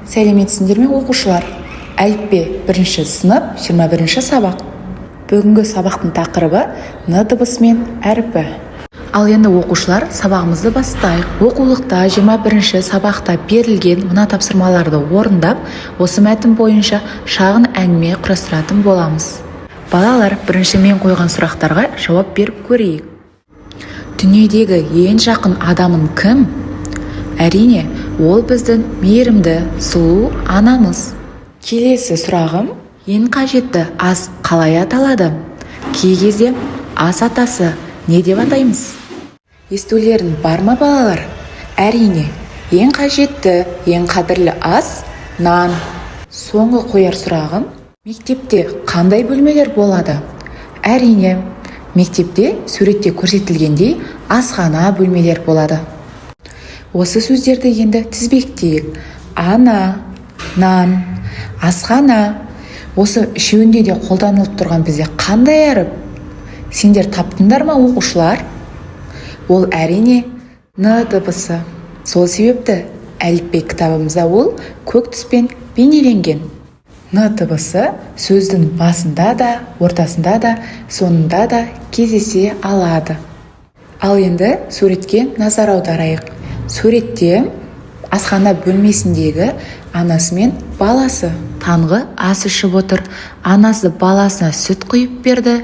Сәлеметсіңдер ме оқушылар? Әліппе 1-ші сынып 21-ші сабақ. Бүгінгі сабақтың тақырыбы н дыбысы мен әріпі. Ал енді оқушылар, сабағымызды бастайық. Оқулықта 21-ші сабақта берілген мына тапсырмаларды орындап, осы мәтін бойынша шағын әңгіме құрастыратын боламыз. Балалар, бірінші мен қойған сұрақтарға жауап беріп көрейік. Дүниедегі ең жақын адамың кім? Әрине, ол біздің мейірімді, сұлу анамыз. Келесі сұрағым, ең қажетті ас қалай аталады? Кей кезде ас атасы не деп атаймыз? Естулерің бар ма балалар? Әрине, ең қажетті, ең қадірлі ас нан. Соңғы қояр сұрағым, мектепте қандай бөлмелер болады? Әрине, мектепте суретте көрсетілгендей асхана бөлмелер болады. Осы сөздерді енді тізбектейік. Ана, нан, асхана. Осы үшеуінде де қолданылып тұрған бізде қандай әріп? Сендер таптыңдар ма оқушылар? Ол әрине н дыбысы. Сол себепті әліппе кітабымызда ол көк түспен бейнеленген. Н дыбысы сөздің басында да, ортасында да, соңында да кездесе алады. Ал енді суретке назар аударайық. Суретте асхана бөлмесіндегі анасы мен баласы таңғы ас ішіп отыр. Анасы баласына сүт құйып берді.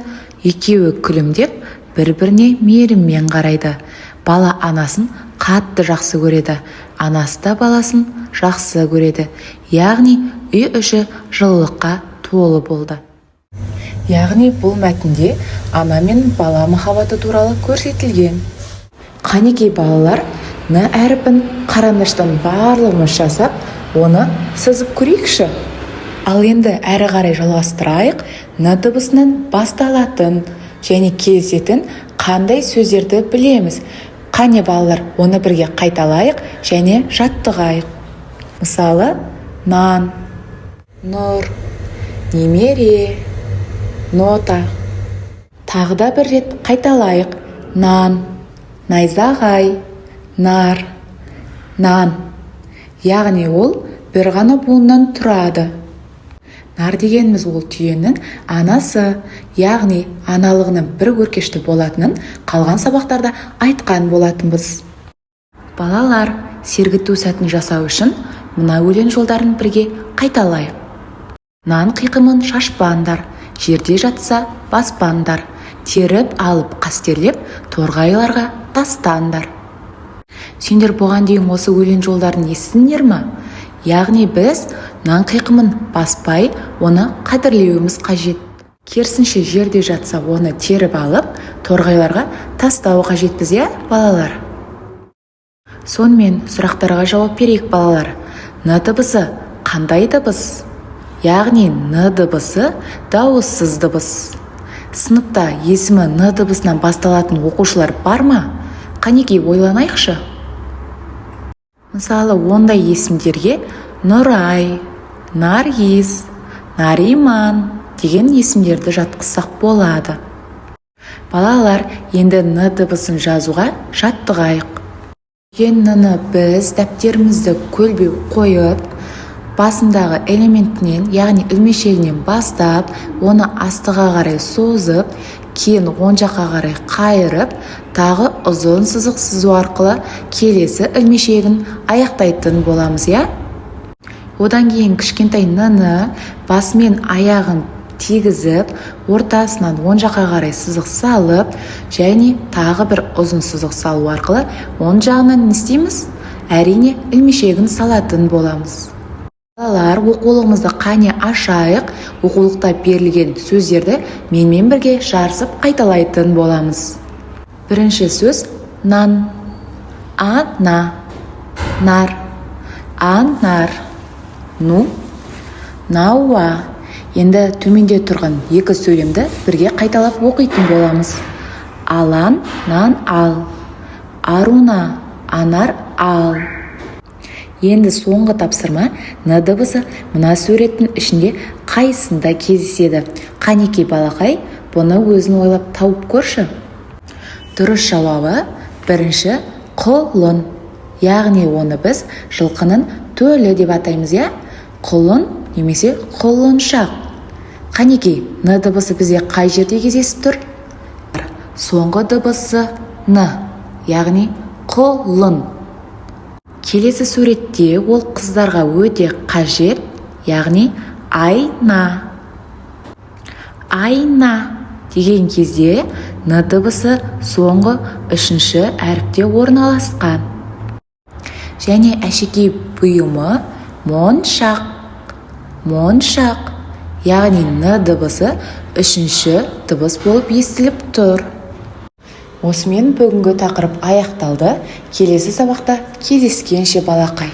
Екеуі күлімдеп, бір-біріне мейіріммен қарайды. Бала анасын қатты жақсы көреді. Анасы да баласын жақсы көреді. Яғни үй іші жылылыққа толы болды. Яғни бұл мәтінде ана мен бала махаббаты туралы көрсетілген. Қанекей балалар, н әріпін қарандаштан барлығымыз жасап, оны сызып көрейікші. Ал енді әрі қарай жалғастырайық. Н дыбысынан басталатын және кездесетін қандай сөздерді білеміз? Қане балалар, оны бірге қайталайық және жаттығайық. Мысалы, нан, нұр, немере, нота. Тағы да бір рет қайталайық. Нан, найзағай, нар, нан. Яғни ол бір ғана буыннан тұрады. Нар дегеніміз ол түйенің анасы, яғни аналығының бір өркешті болатынын қалған сабақтарда айтқан болатынбыз. Балалар, сергіту сәтін жасау үшін мына өлең жолдарын бірге қайталайық. Нан қиқымын шашпаңдар, жерде жатса баспаңдар, теріп алып қастерлеп торғайларға тастаңдар. Сендер бұған дейін осы өлең жолдарын естідіңдер ме? Яғни біз нан қиқымын баспай, оны қадірлеуіміз қажет. Керісінше жерде жатса оны теріп алып, торғайларға тастау қажетпіз, иә, балалар? Сонымен сұрақтарға жауап берейік, балалар. Н дыбысы қандай дыбыс? Яғни н дыбысы дауыссыз дыбыс. Сыныпта есімі н дыбысынан басталатын оқушылар бар ма? Қанекей ойланайықшы. Мысалы, ондай есімдерге Нұрай, Наргиз, Нариман деген есімдерді жатқызсақ болады. Балалар, енді н дыбысын жазуға жаттығайық. Н-ні біз дәптерімізді көлбеу қойып, басындағы элементінен, яғни ілмешегінен бастап, оны астыға қарай созып, кейін оң жаққа қарай қайырып, тағы ұзын сызық сызу арқылы келесі ілмешегін аяқтайтын боламыз, иә? Одан кейін кішкентай н-ні басымен аяғын тигізіп, ортасынан оң жаққа қарай сызық салып, және тағы бір ұзын сызық салу арқылы оң жағынан не істейміз? Әрине ілмешегін салатын боламыз. Балалар, оқулығымызды қане ашайық, оқулықта берілген сөздерді менімен бірге жарысып қайталайтын боламыз. Бірінші сөз нан, ана, нар, анар, ну, науа. Енді төменде тұрған екі сөйлемді бірге қайталап оқитын боламыз. Алан, нан, ал, аруна, анар, ал. Енді соңғы тапсырма н дыбысы мына суреттің ішінде қайсында кездеседі? Қанекей балақай, бұны өзін ойлап тауып көрші. Дұрыс жауабы бірінші құлын. Яғни оны біз жылқының төлі деп атаймыз, иә? Құлын немесе құлыншақ. Қанекей, н дыбысы бізде қай жерде кездесіп тұр? Соңғы дыбысы н, яғни құлын. Келесі суретте ол қыздарға өте қажет, яғни айна. Айна деген кезде н дыбысы соңғы үшінші әріпте орналасқан. Және әшекей бұйымы моншақ. Моншақ, яғни н дыбысы үшінші дыбыс болып естіліп тұр. Осымен бүгінгі тақырып аяқталды. Келесі сабақта кездескенше балақай.